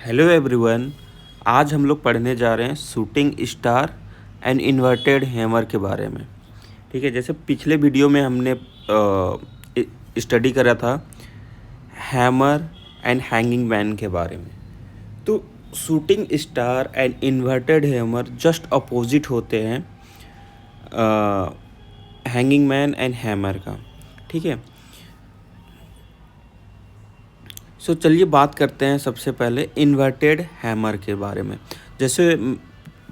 Hello everyone. आज हम लोग पढ़ने जा रहे हैं shooting star and inverted hammer के बारे में। ठीक है, जैसे पिछले वीडियो में हमने स्टडी करा था हैमर एंड हैंगिंग मैन के बारे में। तो shooting star and inverted hammer just opposite होते हैं हैंगिंग मैन एंड हैमर का। ठीक है, सो चलिए बात करते हैं सबसे पहले इन्वर्टेड हैमर के बारे में। जैसे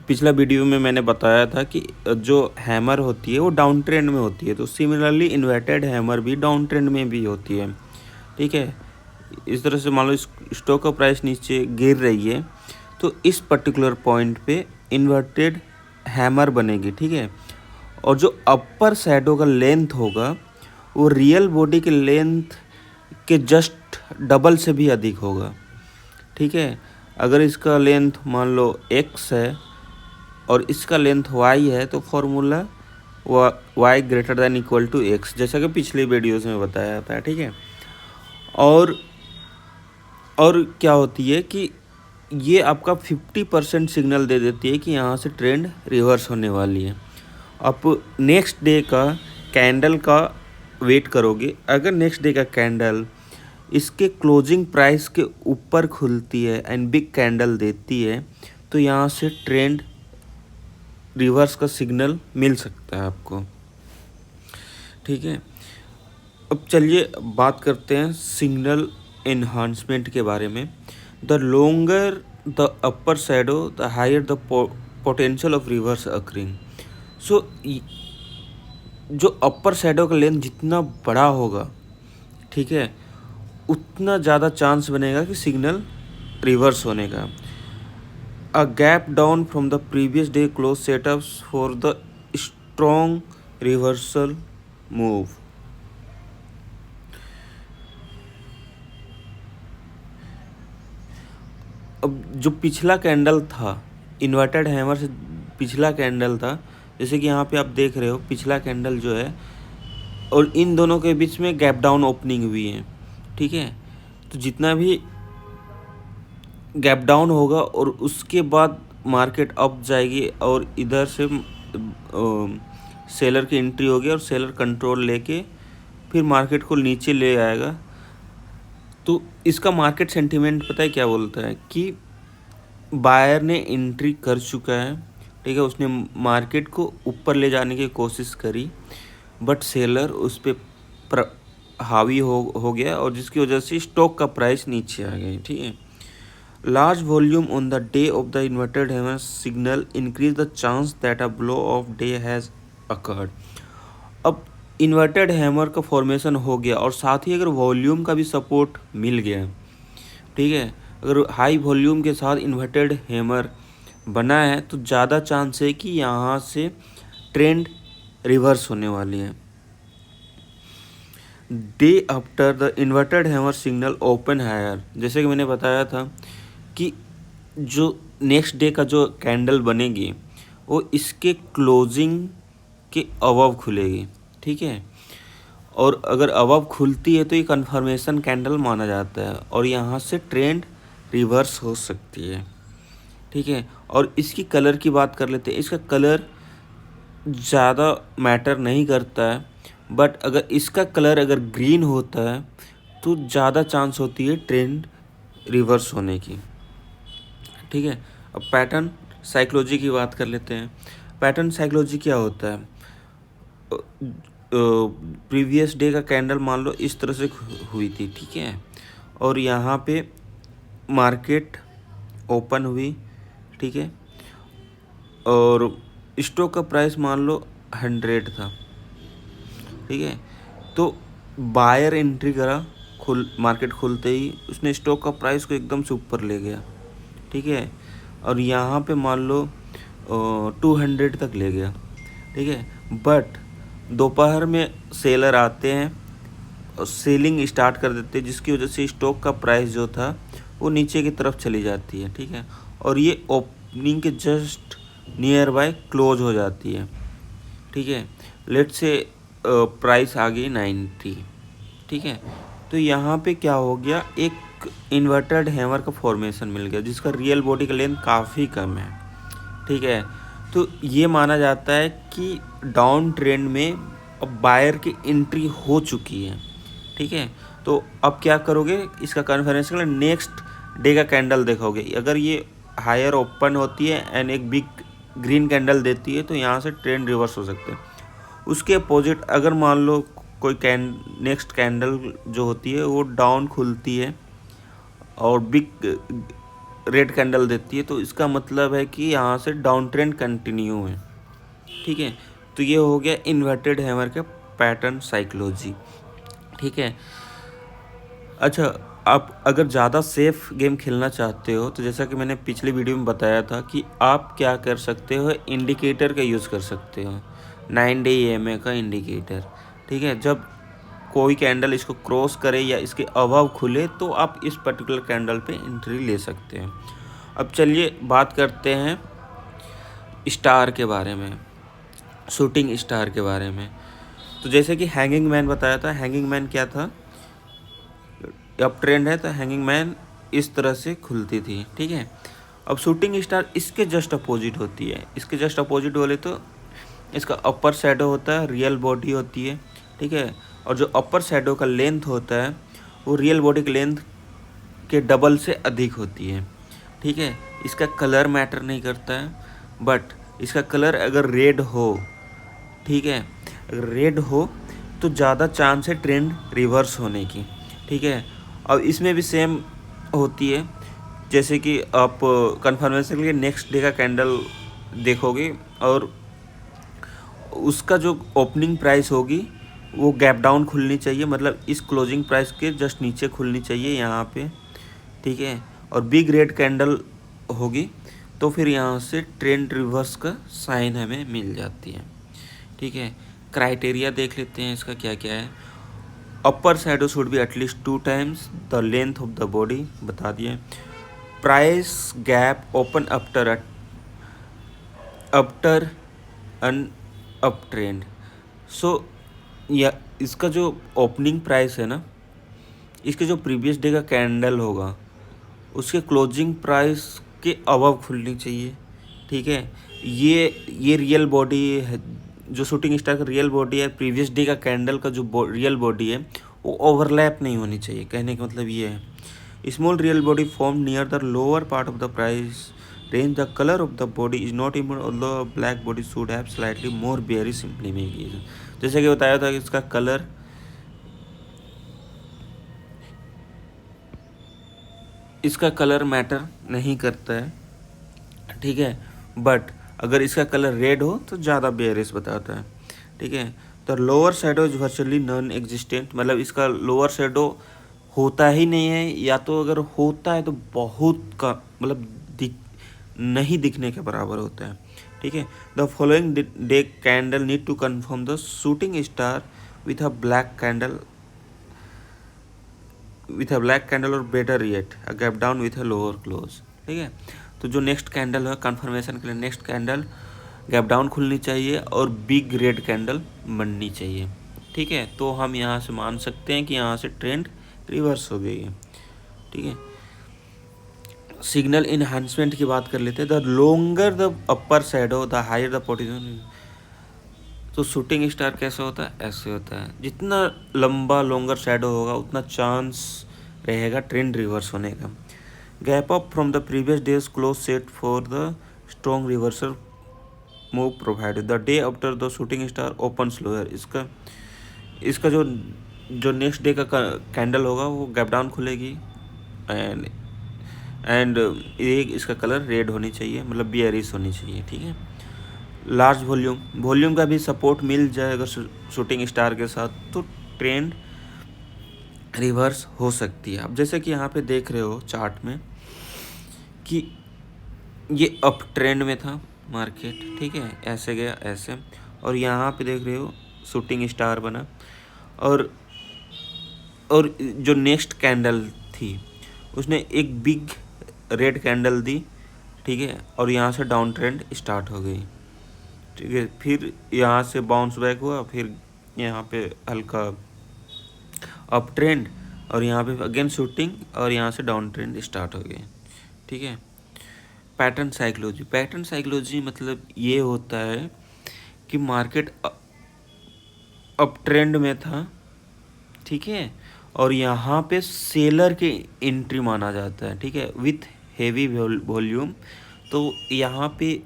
पिछला वीडियो में मैंने बताया था कि जो हैमर होती है वो डाउन ट्रेंड में होती है, तो सिमिलरली इन्वर्टेड हैमर भी डाउन ट्रेंड में भी होती है। ठीक है, इस तरह से मान लो स्टॉक का प्राइस नीचे गिर रही है तो इस पर्टिकुलर पॉइंट पे इन्वर्टेड हैमर बनेगी। ठीक है, और जो अपर शैडो का लेंथ होगा वो रियल बॉडी के लेंथ के जस्ट डबल से भी अधिक होगा। ठीक है, अगर इसका लेंथ मान लो x है और इसका लेंथ y है तो formula y greater than equal to x, जैसा कि पिछले वीडियोस में बताया जाता है। ठीक है, और क्या होती है कि ये आपका 50% सिग्नल दे देती है कि यहाँ से ट्रेंड रिवर्स होने वाली है। आप नेक्स्ट डे का कैंडल का वेट करोगे, अगर नेक्स्ट डे का कैंडल इसके क्लोजिंग प्राइस के ऊपर खुलती है एंड बिग कैंडल देती है तो यहाँ से ट्रेंड रिवर्स का सिग्नल मिल सकता है आपको। ठीक है, अब चलिए बात करते हैं सिग्नल एनहांसमेंट के बारे में। The longer the upper shadow the higher the potential of reverse occurring. So जो अपर शैडो का लेंथ जितना बड़ा होगा, ठीक है, उतना ज़्यादा चांस बनेगा कि सिग्नल रिवर्स होने का। अ gap down from the previous day close setups for the strong reversal move. अब जो पिछला कैंडल था इन्वर्टेड हैमर से पिछला कैंडल था, जैसे कि यहाँ पे आप देख रहे हो पिछला कैंडल जो है और इन दोनों के बीच में गैप डाउन ओपनिंग हुई है। ठीक है, तो जितना भी गैप डाउन होगा और उसके बाद मार्केट अप जाएगी और इधर से सेलर की एंट्री होगी और सेलर कंट्रोल लेके फिर मार्केट को नीचे ले आएगा। तो इसका मार्केट सेंटीमेंट पता है क्या बोलता है कि बायर ने एंट्री कर चुका है। ठीक है, उसने मार्केट को ऊपर ले जाने की कोशिश करी बट सेलर उस पर हावी हो गया और जिसकी वजह से स्टॉक का प्राइस नीचे आ गया। ठीक है, large volume on the day of the inverted hammer signal increase the chance that a blow of day has occurred। अब इन्वर्टेड हैमर का फॉर्मेशन हो गया और साथ ही अगर वॉल्यूम का भी सपोर्ट मिल गया, ठीक है, अगर हाई वॉल्यूम के साथ इन्वर्टेड हैमर बना है तो ज़्यादा चांस है कि यहाँ से ट्रेंड रिवर्स होने वाली है। Day after the inverted hammer signal open higher, जैसे कि मैंने बताया था कि जो नेक्स्ट डे का जो कैंडल बनेगी वो इसके क्लोजिंग के अबव खुलेगी। ठीक है, और अगर अबव खुलती है तो ये कन्फर्मेशन कैंडल माना जाता है और यहाँ से ट्रेंड रिवर्स हो सकती है। ठीक है, और इसकी कलर की बात कर लेते हैं। इसका कलर ज़्यादा मैटर नहीं करता है बट अगर इसका कलर अगर ग्रीन होता है तो ज़्यादा चांस होती है ट्रेंड रिवर्स होने की। ठीक है, अब पैटर्न साइकोलॉजी की बात कर लेते हैं। पैटर्न साइकोलॉजी क्या होता है? प्रीवियस डे का कैंडल मान लो इस तरह से हुई थी, ठीक है, और यहाँ पे मार्केट ओपन हुई, ठीक है, और स्टॉक का प्राइस मान लो 100 था। ठीक है, तो बायर एंट्री करा, मार्केट खुलते ही उसने स्टॉक का प्राइस को एकदम से ऊपर ले गया। ठीक है, और यहाँ पे मान लो 200 तक ले गया। ठीक है, बट दोपहर में सेलर आते हैं और सेलिंग स्टार्ट कर देते हैं जिसकी वजह से स्टॉक का प्राइस जो था वो नीचे की तरफ चली जाती है। ठीक है, और ये ओपनिंग के जस्ट नियर बाय क्लोज हो जाती है। ठीक है, लेट से प्राइस आ गई 90। ठीक है, तो यहाँ पे क्या हो गया, एक एक इन्वर्टेड हैमर का फॉर्मेशन मिल गया जिसका रियल बॉडी का लेंथ काफ़ी कम है, ठीक है। तो ये माना जाता है कि डाउन ट्रेंड में अब बायर की एंट्री हो चुकी है, ठीक है। तो अब क्या करोगे, इसका कन्फर्मेशन के लिए नेक्स्ट डे का कैंडल देखोगे। अगर ये हायर ओपन होती है एंड एक बिग ग्रीन कैंडल देती है तो यहाँ से ट्रेंड रिवर्स हो सकते हैं। उसके अपोजिट अगर मान लो कोई नेक्स्ट कैंडल जो होती है वो डाउन खुलती है और बिग रेड कैंडल देती है तो इसका मतलब है कि यहाँ से डाउन ट्रेंड कंटिन्यू है, ठीक है। तो ये हो गया इन्वर्टेड हैमर का पैटर्न साइकोलॉजी, ठीक है। अच्छा, आप अगर ज़्यादा सेफ गेम खेलना चाहते हो तो जैसा कि मैंने पिछली वीडियो में बताया था कि आप क्या कर सकते हो, इंडिकेटर का यूज़ कर सकते हो, 9-day EMA का इंडिकेटर, ठीक है। जब कोई कैंडल इसको क्रॉस करे या इसके अबव खुले तो आप इस पर्टिकुलर कैंडल पे एंट्री ले सकते हैं। अब चलिए बात करते हैं स्टार के बारे में, शूटिंग स्टार के बारे में। तो जैसे कि हैंगिंग मैन बताया था, हैंगिंग मैन क्या था, अब ट्रेंड है तो हैंगिंग मैन इस तरह से खुलती थी, ठीक है। अब शूटिंग स्टार इसके जस्ट अपोजिट होती है। इसके जस्ट अपोजिट बोले तो इसका अपर शैडो होता है, रियल बॉडी होती है, ठीक है। और जो अपर शैडो का लेंथ होता है वो रियल बॉडी की लेंथ के डबल से अधिक होती है, ठीक है। इसका कलर मैटर नहीं करता है, बट इसका कलर अगर रेड हो, ठीक है, अगर रेड हो तो ज़्यादा चांस है ट्रेंड रिवर्स होने की, ठीक है। अब इसमें भी सेम होती है, जैसे कि आप कन्फर्मेशन के लिए नेक्स्ट डे का कैंडल देखोगे और उसका जो ओपनिंग प्राइस होगी वो गैप डाउन खुलनी चाहिए, मतलब इस क्लोजिंग प्राइस के जस्ट नीचे खुलनी चाहिए यहाँ पे, ठीक है। और बिग रेड कैंडल होगी तो फिर यहाँ से ट्रेंड रिवर्स का साइन हमें मिल जाती है, ठीक है। क्राइटेरिया देख लेते हैं इसका क्या क्या है। Upper shadow should be at least 2 times the length of the body, बता दिए। Price gap open after an uptrend. So या इसका जो ओपनिंग प्राइस है ना, इसके जो प्रीवियस डे का कैंडल होगा उसके क्लोजिंग प्राइस के अबव खुलनी चाहिए, ठीक है। ये रियल बॉडी है, जो शूटिंग स्टार का रियल बॉडी है, प्रीवियस डे का कैंडल का जो रियल बॉडी है वो ओवरलैप नहीं होनी चाहिए। कहने का मतलब ये है, small real body form near the lower part of the price range, the colour of the body is not even although black body should have slightly more bearish simply make. जैसे कि बताया था कि इसका कलर मैटर नहीं करता है, ठीक है। बट अगर इसका कलर रेड हो तो ज़्यादा बेयरिश बताता है, ठीक है। तो lower shadow is virtually non existent, मतलब इसका लोअर शैडो होता ही नहीं है, या तो अगर होता है तो बहुत का मतलब नहीं दिखने के बराबर होता है, ठीक है। The following day candle need to confirm the shooting star with a black candle or better yet a gap down with a lower close, ठीक है। तो जो नेक्स्ट कैंडल है कन्फर्मेशन के लिए नेक्स्ट कैंडल गैप डाउन खुलनी चाहिए और big red candle बननी चाहिए, ठीक है। तो हम यहाँ से मान सकते हैं कि यहाँ से ट्रेंड रिवर्स हो गई है, ठीक है। सिग्नल इन्हांसमेंट की बात कर लेते हैं। The longer the upper shadow the higher the position. तो शूटिंग स्टार कैसे होता है, ऐसे होता है, जितना लंबा लॉन्गर शैडो होगा उतना चांस रहेगा ट्रेंड रिवर्स होने का। Gap up from the previous days close set for the strong reversal move provided the day after the shooting star open slower. इसका जो नेक्स्ट डे का कैंडल होगा वो गैप डाउन खुलेगी एंड इसका कलर रेड होनी चाहिए, मतलब बियरिश होनी चाहिए, ठीक है। लार्ज वॉल्यूम का भी सपोर्ट मिल जाए अगर शूटिंग स्टार के साथ तो ट्रेंड रिवर्स हो सकती है। अब जैसे कि यहाँ पे देख रहे हो चार्ट में कि ये अप ट्रेंड में था मार्केट, ठीक है, ऐसे गया ऐसे, और यहाँ पे देख रहे हो शूटिंग स्टार बना और जो नेक्स्ट कैंडल थी उसने एक बिग रेड कैंडल दी, ठीक है, और यहाँ से डाउन ट्रेंड स्टार्ट हो गई, ठीक है। फिर यहाँ से बाउंस बैक हुआ, फिर यहाँ पे हल्का अप ट्रेंड और यहाँ पे अगेन शूटिंग और यहाँ से डाउन ट्रेंड स्टार्ट हो गए। ठीक है। पैटर्न साइकोलॉजी मतलब ये होता है कि मार्केट अप ट्रेंड में था, ठीक है, और यहाँ पे सेलर की एंट्री माना जाता है, ठीक है, विथ हेवी वॉल्यूम। तो यहाँ पे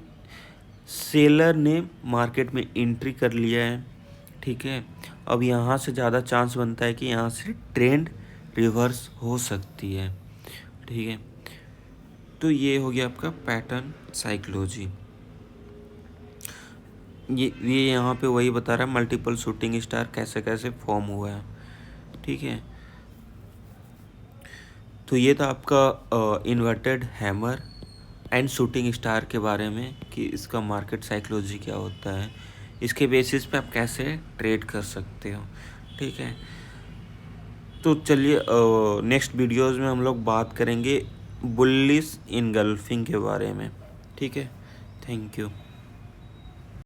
सेलर ने मार्केट में एंट्री कर लिया है, ठीक है। अब यहाँ से ज़्यादा चांस बनता है कि यहाँ से ट्रेंड रिवर्स हो सकती है, ठीक है। तो ये हो गया आपका पैटर्न साइकोलॉजी। ये यहाँ पे वही बता रहा है मल्टीपल शूटिंग स्टार कैसे कैसे फॉर्म हुआ है, ठीक है। तो ये था आपका inverted hammer and shooting star के बारे में कि इसका मार्केट साइकोलॉजी क्या होता है, इसके बेसिस पे आप कैसे ट्रेड कर सकते हो, ठीक है। तो चलिए नेक्स्ट वीडियोस में हम लोग बात करेंगे बुलिश इनगल्फिंग के बारे में, ठीक है। Thank you.